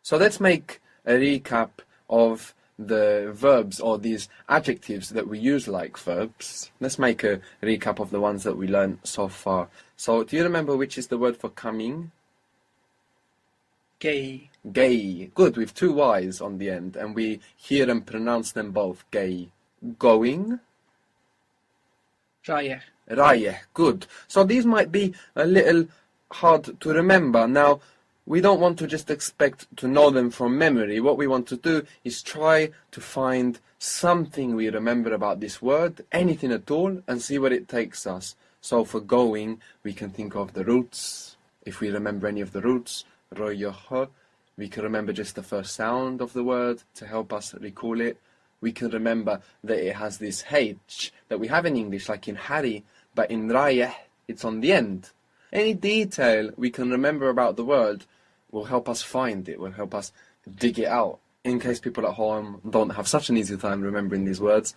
So let's make a recap of the verbs or these adjectives that we use like verbs. Let's make a recap of the ones that we learned so far. So do you remember which is the word for coming? Gay. Gay. Good, with two Y's on the end, and we hear and pronounce them both. Gay. Going. رايح. Rayeh. Good. So these might be a little hard to remember. Now, we don't want to just expect to know them from memory. What we want to do is try to find something we remember about this word, anything at all, and see where it takes us. So for going, we can think of the roots. If we remember any of the roots, royoh, we can remember just the first sound of the word to help us recall it. We can remember that it has this H that we have in English, like in Harry, but in Rayeh, it's on the end. Any detail we can remember about the word will help us find it, will help us dig it out. In case people at home don't have such an easy time remembering these words,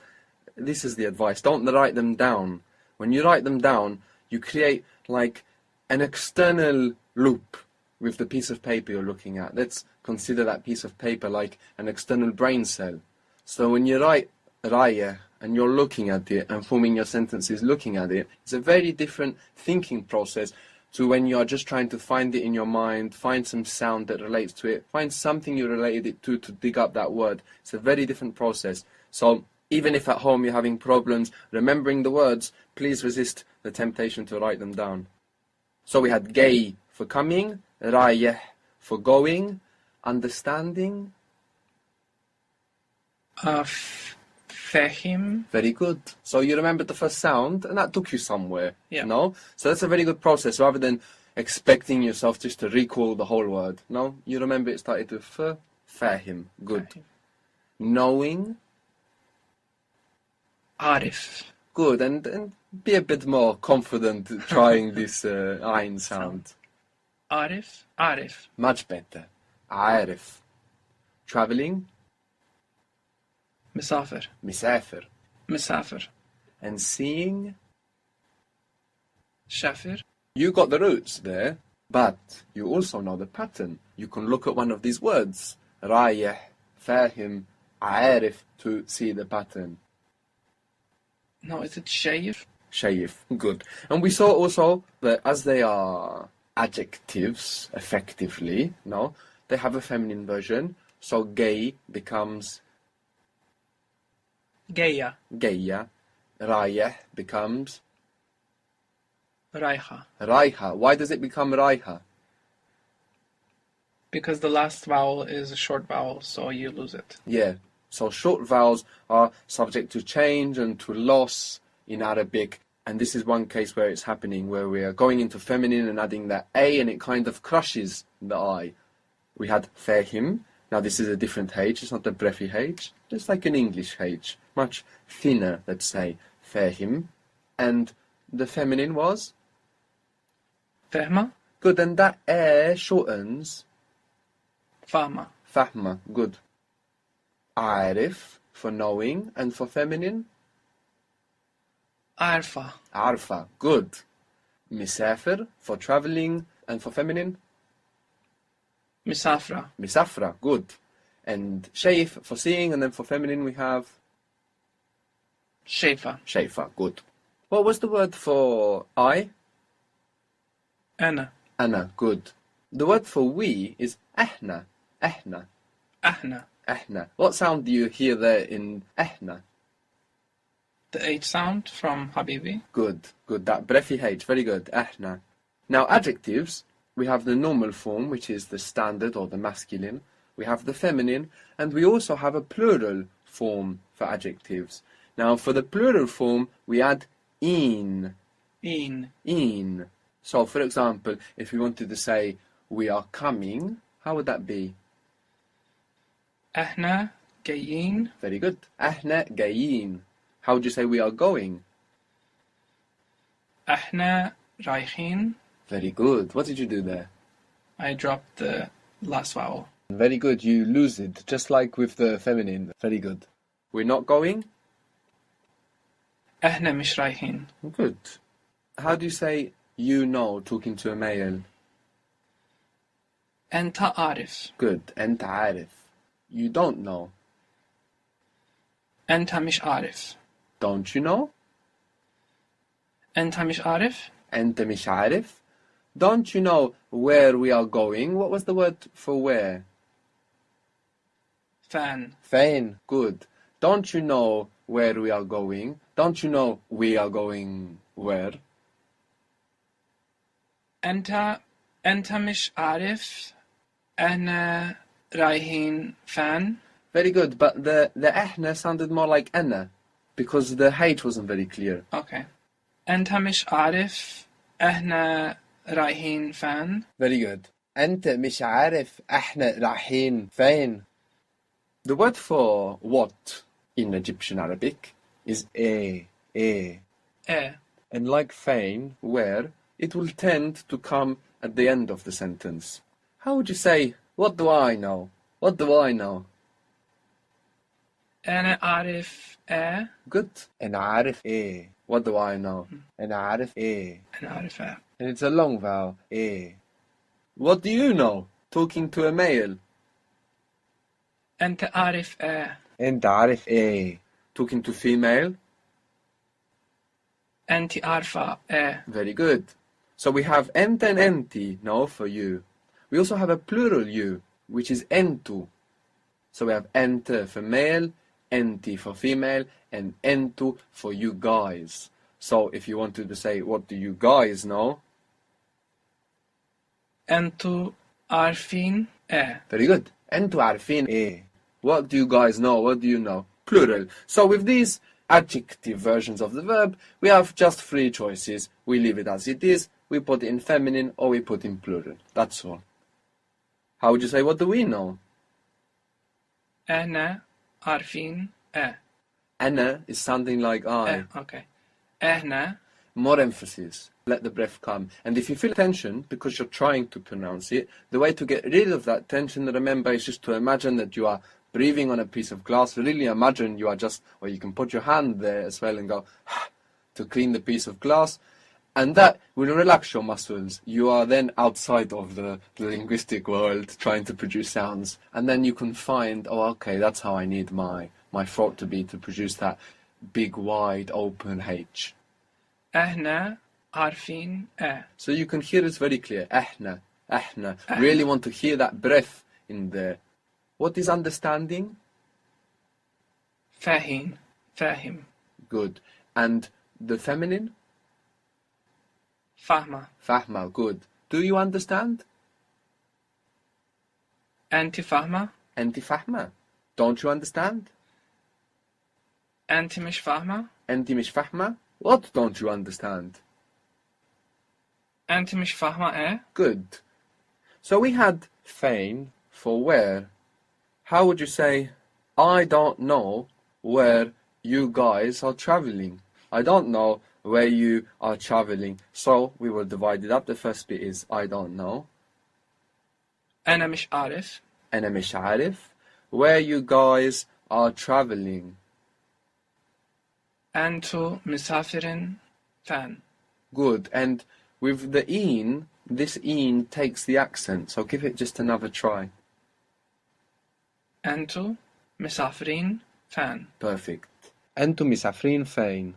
this is the advice. Don't write them down. When you write them down, you create like an external loop with the piece of paper you're looking at. Let's consider that piece of paper like an external brain cell. So when you write Raya and you're looking at it and forming your sentences looking at it, it's a very different thinking process to when you are just trying to find it in your mind, find some sound that relates to it, find something you related it to dig up that word. It's a very different process. So even if at home you're having problems remembering the words, please resist the temptation to write them down. So we had gay for coming, rayeh for going, understanding. فاهم. Very good. So you remembered the first sound, and that took you somewhere. Yeah. No? So that's a very good process, rather than expecting yourself just to recall the whole word. No? You remember it started with fahim. Good. فاهم. Knowing. عارف. Good. And be a bit more confident trying this ayn sound. عارف. عارف. Much better. عارف. Traveling. مسافر. مسافر. مسافر. And seeing. شافر. You got the roots there, but you also know the pattern. You can look at one of these words, رايح, فاهم, عارف, to see the pattern. No, is it شايف? شايف. Good. And we saw also that as they are adjectives, effectively, no, they have a feminine version. So gay becomes جاية. gaya. رايح becomes رايحة. رايحة. Why does it become رايحة? Because the last vowel is a short vowel, so you lose it. Yeah. So short vowels are subject to change and to loss in Arabic. And this is one case where it's happening, where we are going into feminine and adding that A, and it kind of crushes the I. We had fahim. Now this is a different H. It's not a breathy H. It's like an English H. Much thinner, let's say, fahim. And the feminine was? فاهمة. Good. And that air shortens. فاهمة. Fahma. Good. عارف for knowing, and for feminine? عارفة. عارفة. Good. مسافر for traveling, and for feminine? مسافرة. مسافرة. Good. And شايف for seeing, and then for feminine we have شايفة. شايفة. Good. What was the word for I? أنا. أنا. Good. The word for we is إحنا. إحنا. إحنا. إحنا. What sound do you hear there in إحنا? The H sound from Habibi. Good. Good. That breathy H. Very good. إحنا. Now adjectives, we have the normal form, which is the standard or the masculine. We have the feminine, and we also have a plural form for adjectives. Now for the plural form, we add in. إين. In. So for example, if we wanted to say we are coming, how would that be? إحنا جايين. Very good. إحنا جايين. How would you say we are going? إحنا رايحين. Very good. What did you do there? I dropped the last vowel. Very good. You lose it, just like with the feminine. Very good. We're not going? إحنا مش رايحين. Good. How do you say you know talking to a male? أنت عارف. Good. أنت عارف. You don't know. أنت مش عارف. Don't you know? أنت مش عارف. أنت مش عارف. Don't you know where we are going? What was the word for where? فان. فين. Good. Don't you know where we are going? Don't you know we are going where? أنت مش عارف أنا رايحين فان. Very good, but the إحنا sounded more like أنا because the H wasn't very clear. Okay. أنت مش عارف إحنا رايحين فان. Very good. أنت مش عارف إحنا رايحين فين. The word for what in Egyptian Arabic is a. And like fein, where, it will tend to come at the end of the sentence. How would you say, what do I know? What do I know? أنا أعرف Good. أنا عارف إيه. What do I know? أنا عارف إيه. أنا أعرف And it's a long vowel. إيه. What do you know? Talking to a male. أنت أعرف أنت عارف إيه. Talking to female. أنت عارفة Very good. So we have ent and enti, no, for you. We also have a plural you, which is entu. So we have enter for male, enti for female, and entu for you guys. So if you wanted to say, what do you guys know? أنتو عارفين Very good. Entu عارفين إيه. What do you guys know? What do you know? Plural. So with these adjective versions of the verb, we have just three choices. We leave it as it is, we put it in feminine, or we put in plural. That's all. How would you say, what do we know? أنا عارفين Anna is sounding like I. Okay. إحنا More emphasis. Let the breath come. And if you feel tension because you're trying to pronounce it, the way to get rid of that tension, remember, is just to imagine that you are breathing on a piece of glass. Really imagine you are just, or you can put your hand there as well and go to clean the piece of glass. And that will relax your muscles. You are then outside of the linguistic world trying to produce sounds. And then you can find, oh, okay, that's how I need my throat to be to produce that big, wide, open H. إحنا عارفين So you can hear it's very clear. Ahna. Really want to hear that breath in there. What is understanding? فاهم. Good. And the feminine? فاهمة. Fahma. Good. Do you understand? أنت فاهمة. Enti fahma. Don't you understand? أنت مش فاهمة. Enti mish fahma. What don't you understand? أنت مش فاهمة Good. So we had fein for where. How would you say, I don't know where you guys are traveling? I don't know where you are traveling. So we will divide it up. The first bit is I don't know. أنا مش عارف. أنا مش عارف where you guys are traveling. أنتو مسافرين فان. Good. And with the een, this een takes the accent. So give it just another try. أنتو مسافرين فان. Perfect. أنتم مسافرين فين?